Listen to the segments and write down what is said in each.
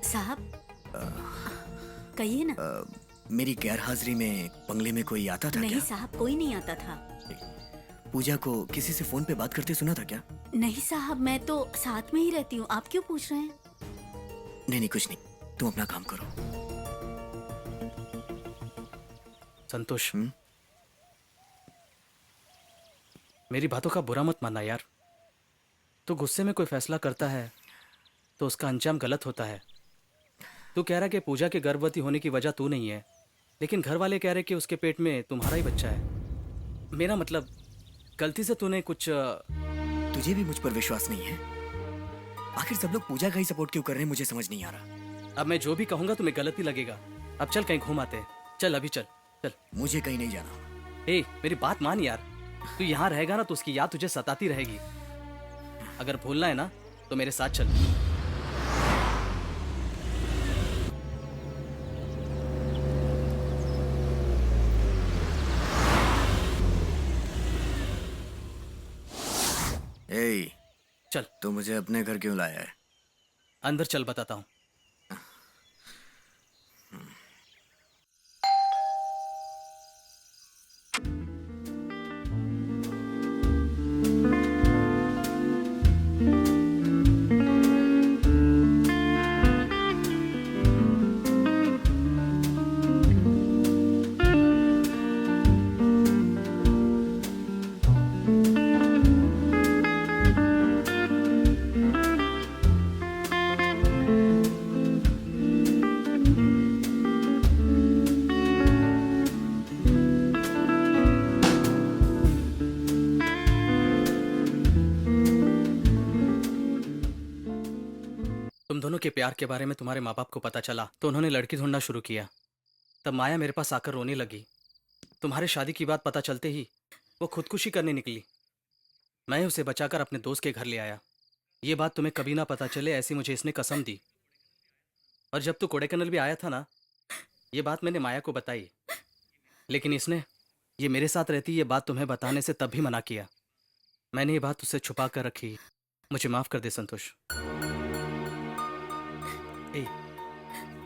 साहब, कहिए ना। मेरी गैर हाजिरी में बंगले में कोई आता था नहीं क्या? साहब, कोई नहीं आता था। पूजा को किसी से फोन पे बात करते सुना था क्या? नहीं साहब, मैं तो साथ में ही रहती हूँ। आप क्यों पूछ रहे हैं? नहीं नहीं, कुछ नहीं, तुम अपना काम करो। संतोष, हम्म? मेरी बातों का बुरा मत मानना यार। तू गुस्से में कोई फैसला करता है तो उसका अंजाम गलत होता है। तू कह रहा कि पूजा के गर्भवती होने की वजह तू नहीं है, लेकिन घर वाले कह रहे कि उसके पेट में तुम्हारा ही बच्चा है। मेरा मतलब, गलती से तूने कुछ तुझे भी मुझ पर विश्वास नहीं है? आखिर सब लोग पूजा का ही सपोर्ट क्यों कर रहे हैं, मुझे समझ नहीं आ रहा। अब मैं जो भी कहूंगा तुम्हें गलत ही लगेगा। अब चल कहीं घूम आते हैं। चल अभी चल चल। मुझे कहीं नहीं जाना। ए, मेरी बात मान यार। तू यहाँ रहेगा ना तो उसकी याद तुझे सताती रहेगी। अगर भूलना है ना तो मेरे साथ चल। ए, चल तू मुझे अपने घर क्यों लाया है? अंदर चल, बताता हूँ। तुम दोनों के प्यार के बारे में तुम्हारे माँ बाप को पता चला तो उन्होंने लड़की ढूंढना शुरू किया। तब माया मेरे पास आकर रोने लगी। तुम्हारे शादी की बात पता चलते ही वो खुदकुशी करने निकली। मैं उसे बचाकर अपने दोस्त के घर ले आया। ये बात तुम्हें कभी ना पता चले, ऐसी मुझे इसने कसम दी। और जब तू कोडेकनल भी आया था ना, ये बात मैंने माया को बताई, लेकिन इसने ये मेरे साथ रहती ये बात तुम्हें बताने से तब भी मना किया। मैंने ये बात उससे छुपा कर रखी। मुझे माफ कर दे संतोष। ए,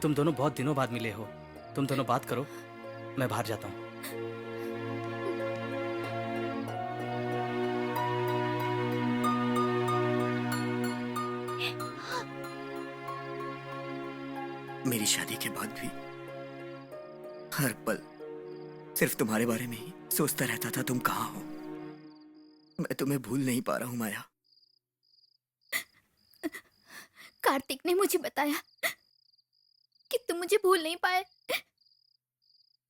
तुम दोनों बहुत दिनों बाद मिले हो। तुम दोनों बात करो, मैं बाहर जाता हूँ। मेरी शादी के बाद भी हर पल सिर्फ तुम्हारे बारे में ही सोचता रहता था। तुम कहाँ हो? मैं तुम्हें भूल नहीं पा रहा हूँ माया। कार्तिक ने मुझे बताया कि तुम मुझे भूल नहीं पाए।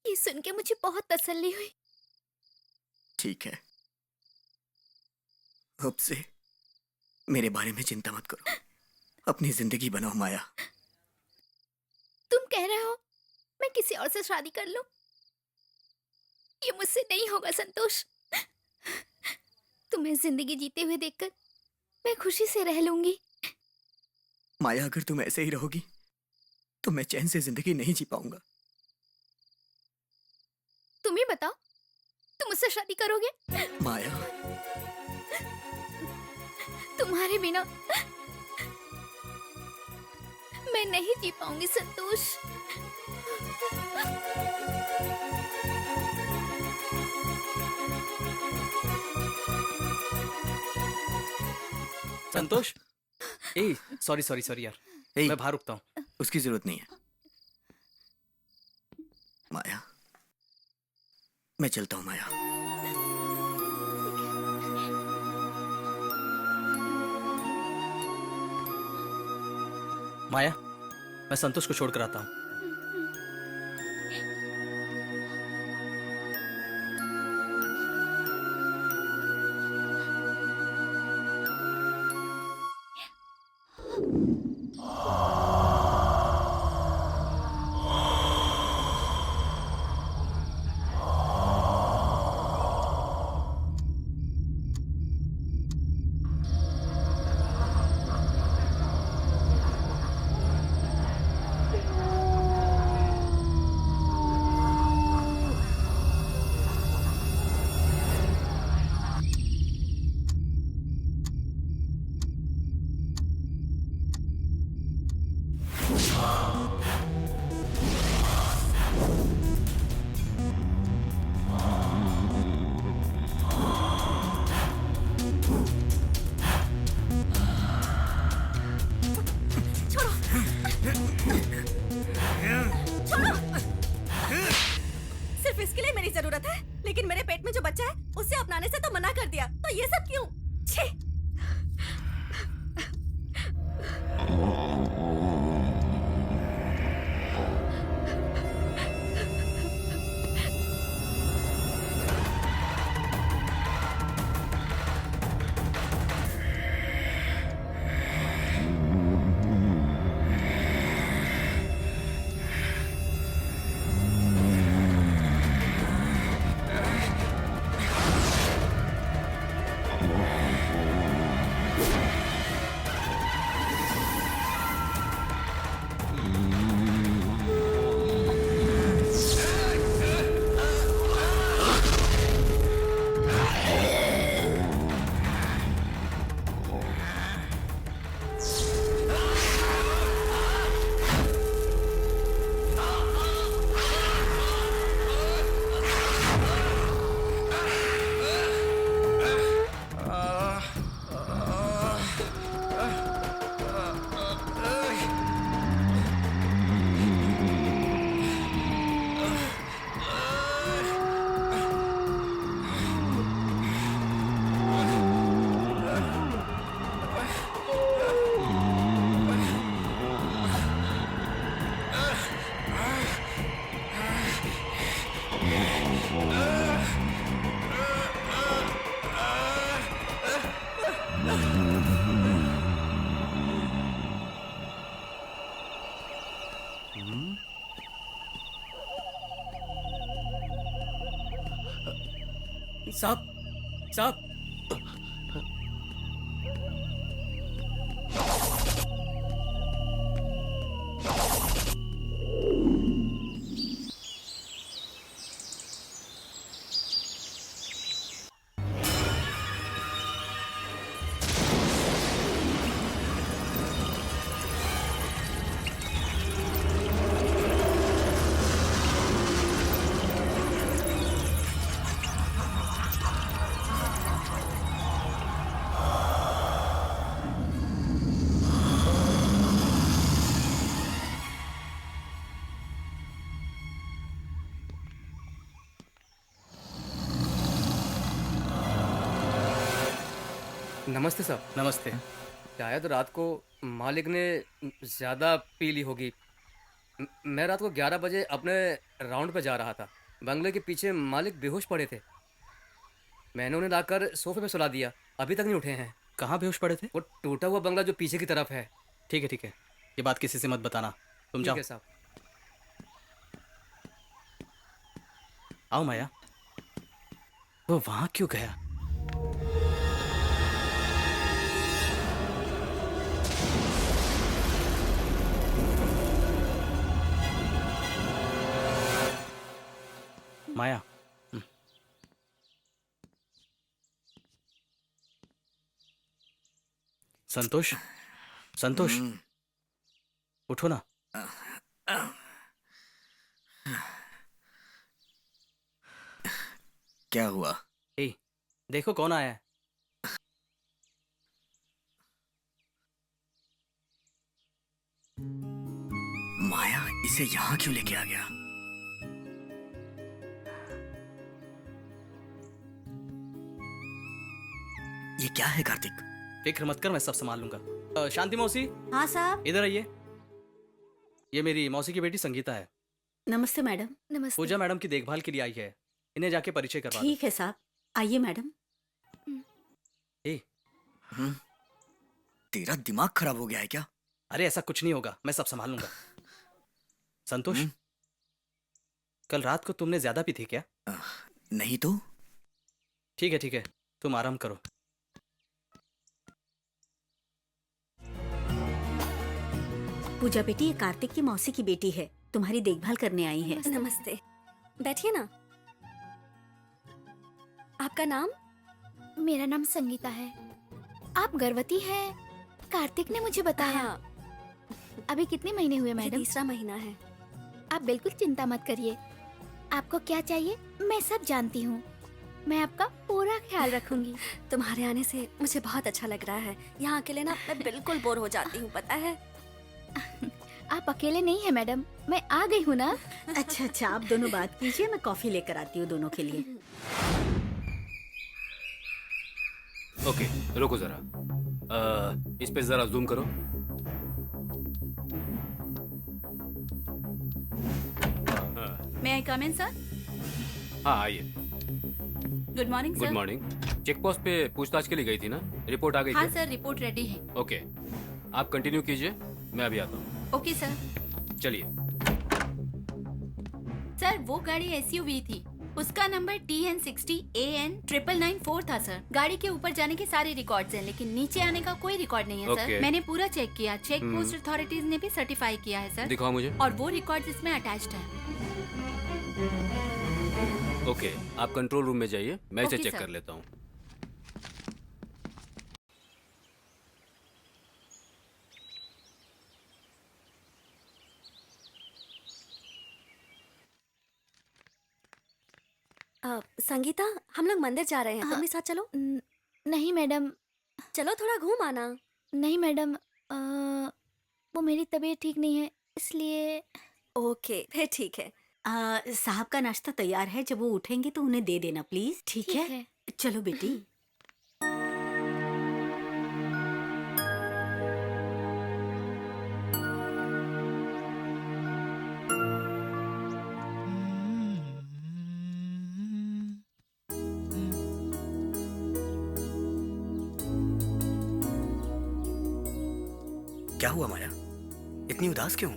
ये सुन के मुझे बहुत तसल्ली हुई। ठीक है, अब से मेरे बारे में चिंता मत करो, अपनी जिंदगी बनाओ माया। तुम कह रहे हो मैं किसी और से शादी कर लूं? ये मुझसे नहीं होगा संतोष। तुम्हें जिंदगी जीते हुए देखकर मैं खुशी से रह लूंगी। माया, अगर तुम ऐसे ही रहोगी तो मैं चैन से जिंदगी नहीं जी पाऊंगा। तुम ही बताओ, तुम मुझसे शादी करोगे? माया, तुम्हारे बिना मैं नहीं जी पाऊंगी संतोष। संतोष, ए सॉरी सॉरी सॉरी यार, ए, मैं बाहर रुकता हूँ। उसकी जरूरत नहीं है माया, मैं चलता हूँ माया। माया, मैं संतोष को छोड़कर आता हूँ। दिया, तो ये सब क्यों? छी! साहब, साहब, नमस्ते साहब। नमस्ते। शायद रात को मालिक ने ज़्यादा पी ली होगी। मैं रात को 11 बजे अपने राउंड पे जा रहा था। बंगले के पीछे मालिक बेहोश पड़े थे। मैंने उन्हें लाकर सोफे पे सुला दिया, अभी तक नहीं उठे हैं। कहाँ बेहोश पड़े थे? वो टूटा हुआ बंगला जो पीछे की तरफ है। ठीक है, ठीक है, ये बात किसी से मत बताना। तुम ठीक जाओ। है साहब। आओ माया। वो वहां क्यों गया? माया, संतोष, संतोष, उठो ना। क्या हुआ? ए, देखो कौन आया है। माया इसे यहाँ क्यों लेके आ गया? ये क्या है कार्तिक? फिक्र मत कर, मैं सब संभाल लूंगा। शांति मौसी, हाँ साहब। इधर आइए। ये मेरी मौसी की बेटी संगीता है। नमस्ते मैडम। नमस्ते। पूजा मैडम की देखभाल के लिए आई है। इन्हें जाके परिचय करवा दो। ठीक है साहब, आइए मैडम। ए, तेरा दिमाग खराब हो गया है क्या? अरे ऐसा कुछ नहीं होगा, मैं सब संभाल लूंगा। संतोष, कल रात को तुमने ज्यादा पी थी क्या? नहीं तो। ठीक है, ठीक है, तुम आराम करो। पूजा बेटी, ये कार्तिक की मौसी की बेटी है, तुम्हारी देखभाल करने आई है। नमस्ते, बैठिए ना। आपका नाम? मेरा नाम संगीता है। आप गर्भवती है, कार्तिक ने मुझे बताया। हाँ, अभी कितने महीने हुए ये मैडम? तीसरा महीना है। आप बिल्कुल चिंता मत करिए। आपको क्या चाहिए मैं सब जानती हूँ। मैं आपका पूरा ख्याल रखूंगी। तुम्हारे आने से मुझे बहुत अच्छा लग रहा है। यहाँ अकेले ना मैं बिल्कुल बोर हो जाती हूँ, पता है। आप अकेले नहीं है मैडम, मैं आ गई हूँ ना। अच्छा अच्छा, आप दोनों बात कीजिए, मैं कॉफी लेकर आती हूँ दोनों के लिए। ओके, रुको जरा। इस पे जरा जूम करो। May I come in sir? हाँ आइए। Good morning good sir. Morning. Check post पे पूछताछ के लिए गई थी ना? रिपोर्ट आ गई हाँ क्या? सर, रिपोर्ट रेडी है। ओके, आप कंटिन्यू कीजिए, मैं अभी आता हूँ। Okay sir. चलिए। सर वो गाड़ी एसयूवी थी, उसका नंबर TN60AN9994 था सर। गाड़ी के ऊपर जाने के सारे रिकॉर्ड्स हैं, लेकिन नीचे आने का कोई रिकॉर्ड नहीं है सर। Okay. मैंने पूरा चेक किया, चेक पोस्ट अथॉरिटीज ने भी सर्टिफाई किया है सर, दिखाओ मुझे। और वो रिकॉर्ड्स इसमें अटैच्ड है। ओके, आप कंट्रोल रूम में जाइए, मैं इसे Okay, चेक sir. कर लेता हूँ। संगीता, हम लोग मंदिर जा रहे हैं, तुम भी साथ चलो। नहीं मैडम, चलो थोड़ा घूम आना। नहीं मैडम, वो मेरी तबीयत ठीक नहीं है, इसलिए। ओके, फिर ठीक है। साहब का नाश्ता तैयार है, जब वो उठेंगे तो उन्हें दे देना प्लीज। ठीक है? चलो बेटी। क्या हुआ माया? इतनी उदास क्यों?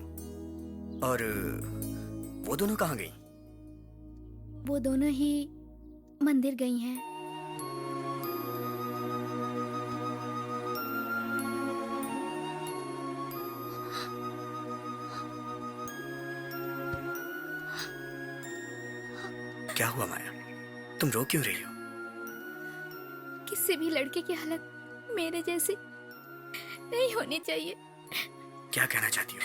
और वो दोनों कहाँ गई? वो दोनों ही मंदिर गई हैं। क्या हुआ माया? तुम रो क्यों रही हो? किसी भी लड़के की हालत मेरे जैसी नहीं होनी चाहिए। क्या कहना चाहती हो?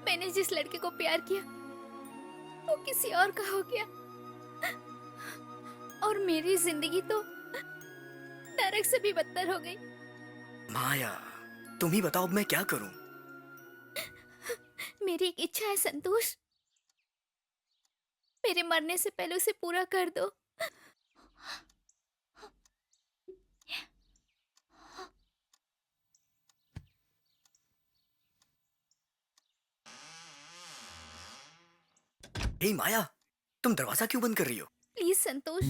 मैंने जिस लड़के को प्यार किया वो किसी और का हो गया, और मेरी जिंदगी तो नरक से भी बदतर हो गई। माया, तुम ही बताओ अब मैं क्या करूं? मेरी एक इच्छा है संतोष, मेरे मरने से पहले उसे पूरा कर दो। हे माया, तुम दरवाजा क्यों बंद कर रही हो? प्लीज संतोष।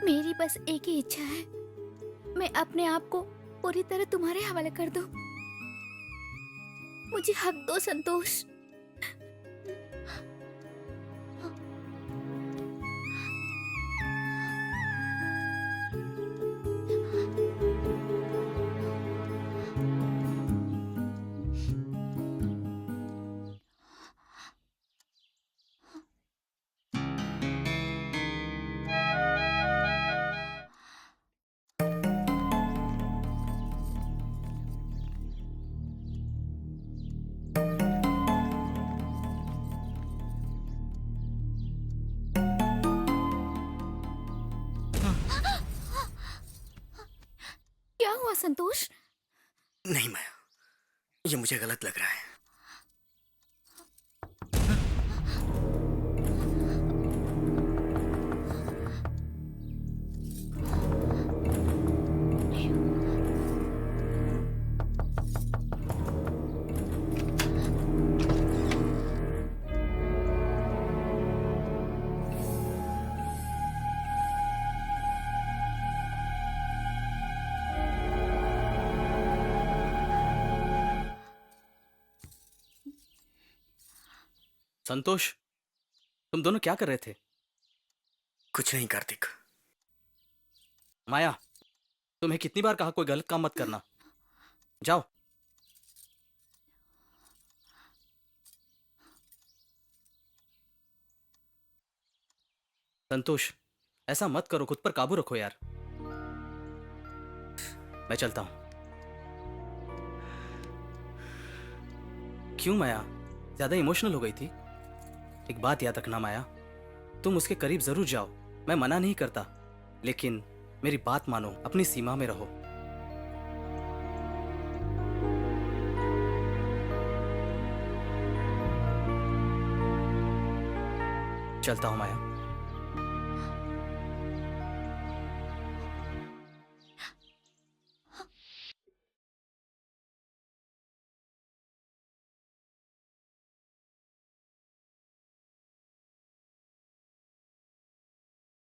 मेरी बस एक ही इच्छा है, मैं अपने आप को पूरी तरह तुम्हारे हवाले कर दूं। मुझे हक दो संतोष। क्या हुआ संतोष? नहीं माया, ये मुझे गलत लग रहा है। संतोष, तुम दोनों क्या कर रहे थे? कुछ नहीं कार्तिक। माया, तुम्हें कितनी बार कहा कोई गलत काम मत करना। जाओ। संतोष, ऐसा मत करो, खुद पर काबू रखो यार। मैं चलता हूं। क्यों माया, ज्यादा इमोशनल हो गई थी? एक बात याद रखना माया, तुम उसके करीब जरूर जाओ, मैं मना नहीं करता, लेकिन मेरी बात मानो, अपनी सीमा में रहो। चलता हूँ माया।